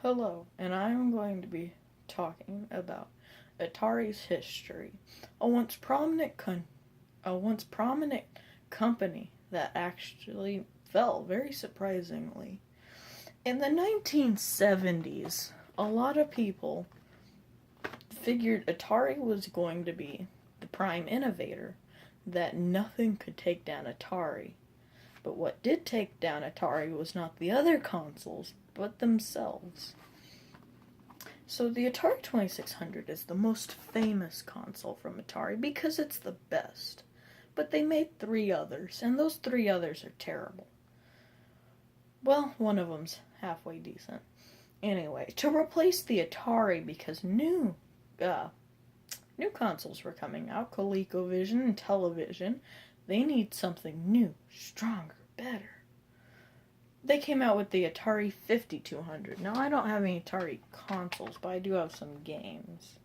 Hello, and I'm going to be talking about Atari's history, a once prominent company that actually fell very surprisingly. In the 1970s, a lot of people figured Atari was going to be the prime innovator, that nothing could take down Atari. But what did take down Atari was not the other consoles, but themselves. So the Atari 2600 is the most famous console from Atari because it's the best. But they made three others, and those three others are terrible. Well, one of them's halfway decent. Anyway, to replace the Atari, because new consoles were coming out, ColecoVision and Television, they need something new, stronger, better. They came out with the Atari 5200. Now, I don't have any Atari consoles, but I do have some games.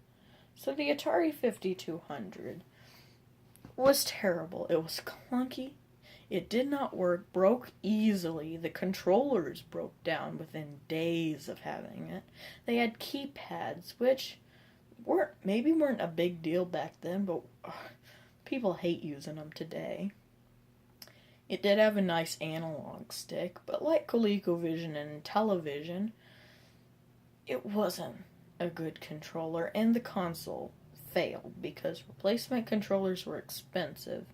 So the Atari 5200 was terrible. It was clunky. It did not work, broke easily. The controllers broke down within days of having it. They had keypads, which weren't a big deal back then, but people hate using them today. It did have a nice analog stick, but like ColecoVision and Television, it wasn't a good controller, and the console failed because replacement controllers were expensive,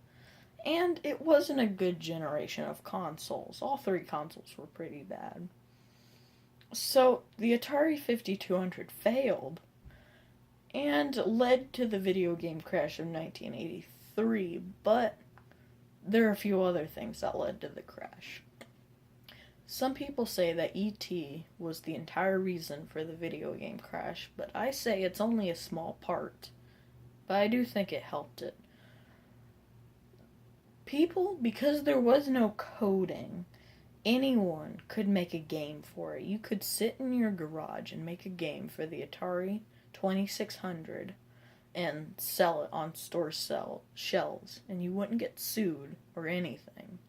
and it wasn't a good generation of consoles. All three consoles were pretty bad. So the Atari 5200 failed and led to the video game crash of 1983, but there are a few other things that led to the crash. Some people say that E.T. was the entire reason for the video game crash, but I say it's only a small part. But I do think it helped it. People, because there was no coding, anyone could make a game for it. You could sit in your garage and make a game for the Atari 2600 and sell it on store shelves, and you wouldn't get sued or anything.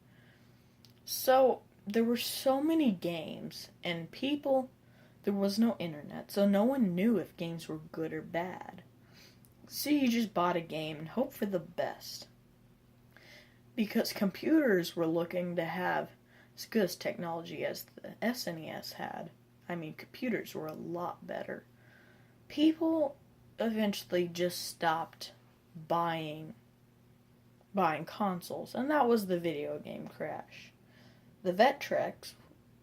So there were so many games, and there was no internet, so no one knew if games were good or bad. So you just bought a game and hoped for the best. Because computers were looking to have as good as technology as the SNES had. I mean, computers were a lot better. People eventually just stopped buying consoles, and that was the video game crash. The Vectrex,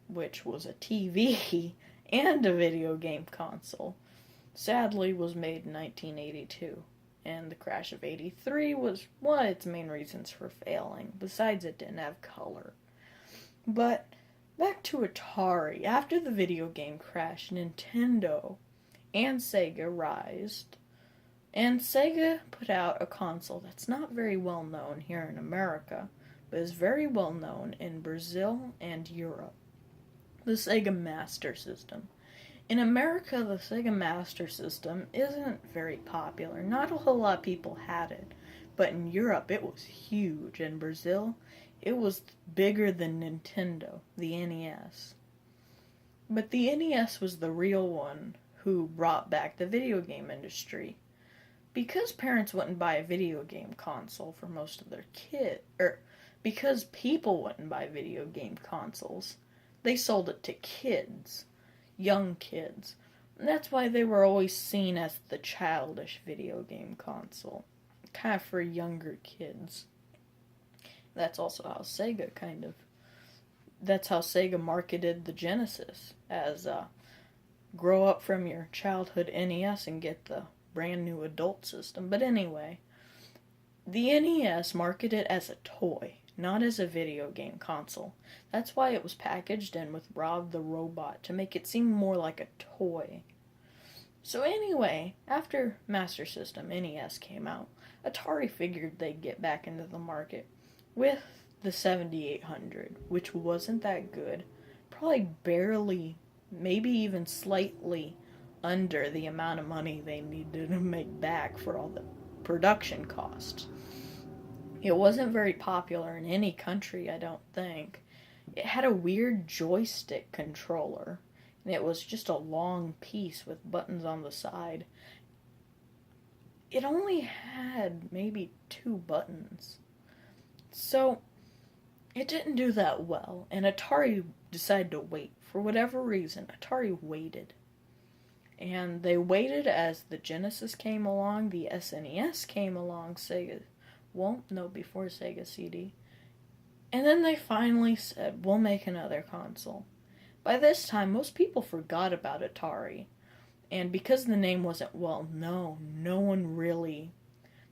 which was a TV and a video game console, sadly was made in 1982, and the crash of 83 was one of its main reasons for failing, besides it didn't have color. But back to Atari. After the video game crash, Nintendo and Sega rised, and Sega put out a console that's not very well known here in America, but is very well known in Brazil and Europe. The Sega Master System. In America, the Sega Master System isn't very popular. Not a whole lot of people had it, but in Europe it was huge. In Brazil, it was bigger than Nintendo, the NES. But the NES was the real one who brought back the video game industry. Because parents wouldn't buy a video game console for most of their because people wouldn't buy video game consoles, they sold it to kids, young kids. And that's why they were always seen as the childish video game console, kind of for younger kids. That's also how that's how Sega marketed the Genesis as grow up from your childhood NES and get the brand new adult system. But anyway, the NES marketed as a toy, not as a video game console. That's why it was packaged in with Rob the Robot, to make it seem more like a toy. So anyway, after Master System NES came out, Atari figured they'd get back into the market with the 7800, which wasn't that good. Probably barely, maybe even slightly under the amount of money they needed to make back for all the production costs. It wasn't very popular in any country, I don't think. It had a weird joystick controller. and it was just a long piece with buttons on the side. It only had maybe 2 buttons. So it didn't do that well, and Atari decided to wait. For whatever reason, Atari waited. And they waited as the Genesis came along, the SNES came along, Sega. Well, no, before Sega CD. And then they finally said, we'll make another console. By this time, most people forgot about Atari. And because the name wasn't well known, no one really...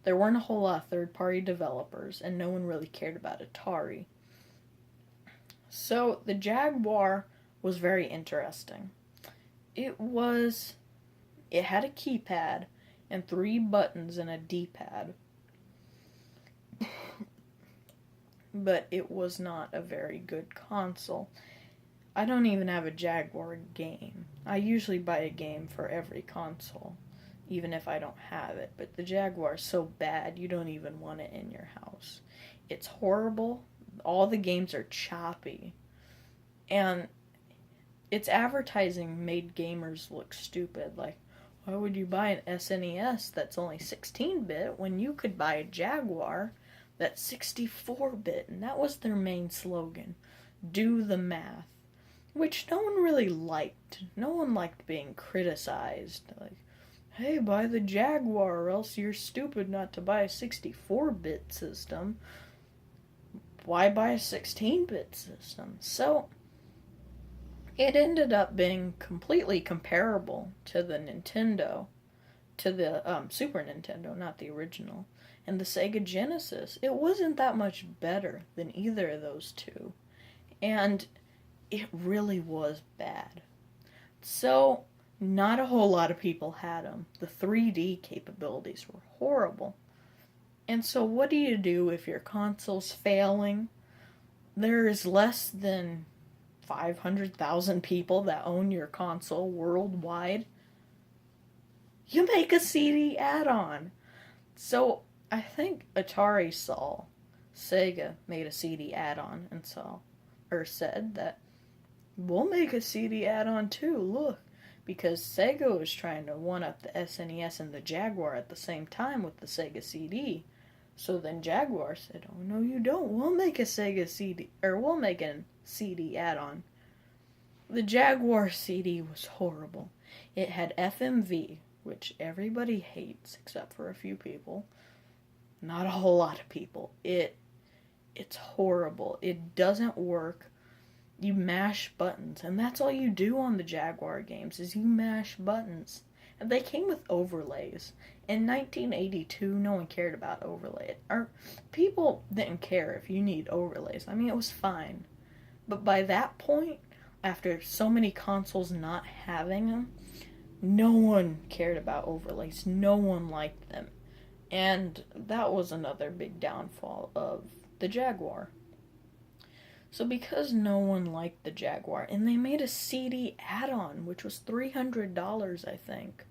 There weren't a whole lot of third-party developers, and no one really cared about Atari. So the Jaguar was very interesting. It had a keypad and 3 buttons and a D-pad. But it was not a very good console. I don't even have a Jaguar game. I usually buy a game for every console, even if I don't have it. But the Jaguar is so bad, you don't even want it in your house. It's horrible. All the games are choppy. And its advertising made gamers look stupid. Like, why would you buy an SNES that's only 16-bit when you could buy a Jaguar that's 64-bit? And that was their main slogan. Do the math. Which no one really liked. No one liked being criticized. Like, hey, buy the Jaguar or else you're stupid not to buy a 64-bit system. Why buy a 16-bit system? So, it ended up being completely comparable to the Nintendo, to the Super Nintendo, not the original, and the Sega Genesis. It wasn't that much better than either of those two, and it really was bad. So, not a whole lot of people had them. The 3D capabilities were horrible. And so what do you do if your console's failing? There is less than 500,000 people that own your console worldwide. You make a CD add-on. So I think Atari saw Sega made a CD add-on and said that we'll make a CD add-on too, look. Because Sega was trying to one-up the SNES and the Jaguar at the same time with the Sega CD. So then Jaguar said, oh no you don't, we'll make a Sega CD, or we'll make a CD add-on. The Jaguar CD was horrible. It had FMV, which everybody hates except for a few people. Not a whole lot of people. It's horrible. It doesn't work. You mash buttons, and that's all you do on the Jaguar games, is you mash buttons. And they came with overlays. In 1982, no one cared about overlays. Or people didn't care if you need overlays. I mean, it was fine. But by that point, after so many consoles not having them, no one cared about overlays. No one liked them. And that was another big downfall of the Jaguar. So because no one liked the Jaguar, and they made a CD add-on, which was $300, I think.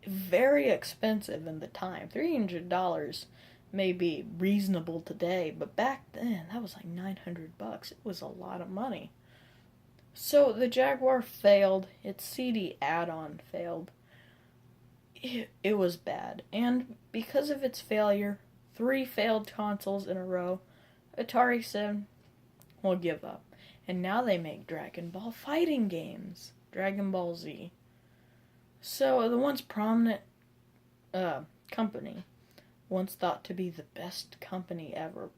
Very expensive in the time. $300 may be reasonable today, but back then, that was like $900. It was a lot of money. So the Jaguar failed. Its CD add-on failed. It was bad. And because of its failure, 3 failed consoles in a row, Atari said, we'll give up. And now they make Dragon Ball fighting games. Dragon Ball Z. So the once prominent company, once thought to be the best company ever,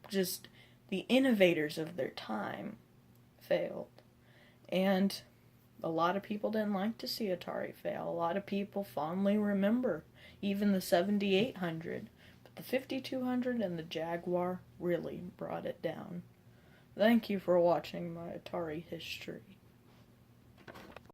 just the innovators of their time, failed. And a lot of people didn't like to see Atari fail. A lot of people fondly remember even the 7800. But the 5200 and the Jaguar really brought it down. Thank you for watching my Atari history.